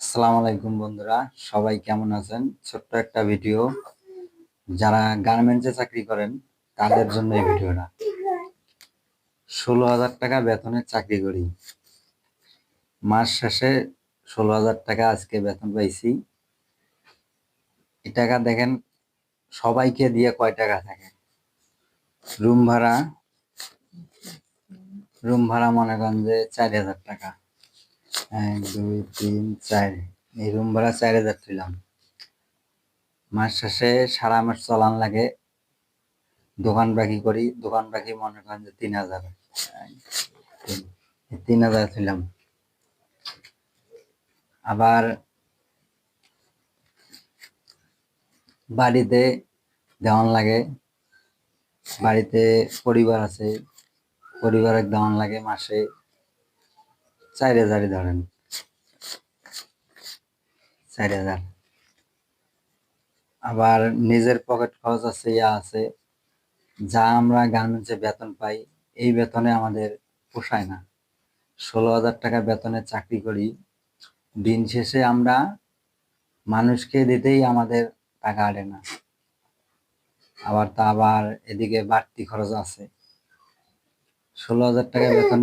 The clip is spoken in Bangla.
আসসালামু আলাইকুম বন্ধুরা, সবাই কেমন আছেন? ছোট্ট একটা ভিডিও। যারা গার্মেন্টসে চাকরি করেন তাদের জন্য এই ভিডিওটা। 16,000 টাকা বেতনের চাকরি করি, মাস শেষে 16,000 টাকা আজকে বেতন পাইছি। এই টাকা দেখেন সবাইকে দিয়ে কয় টাকা থাকে। রুম ভাড়া মনে করেন যে 4,000 টাকা, 1 2 3 4, এই রুম ভাড়া 4,000 দিলাম। মাস শেষে সারা মাস চলান লাগে, দোকান বাকি করি, দোকান বাকি মনে করেন যে 3,000, 3,000 ছিলাম। আবার বাড়িতে দেওয়ান লাগে, বাড়িতে পরিবার আছে, পরিবারের দেওয়ান লাগে মাসে 4,000 ধরেন, 4,000। আবার নিজের পকেট খরচ আছে, আছে যা আমরা গার্মেন্টসে বেতন পাই, এই বেতনে আমাদের পোষায় না। 16,000 টাকা বেতনে চাকরি করি, দিন শেষে আমরা মানুষকে দিতেই আমাদের টাকা আটে না। আবার এদিকে বাড়তি খরচ আছে। 16,000 টাকা বেতনে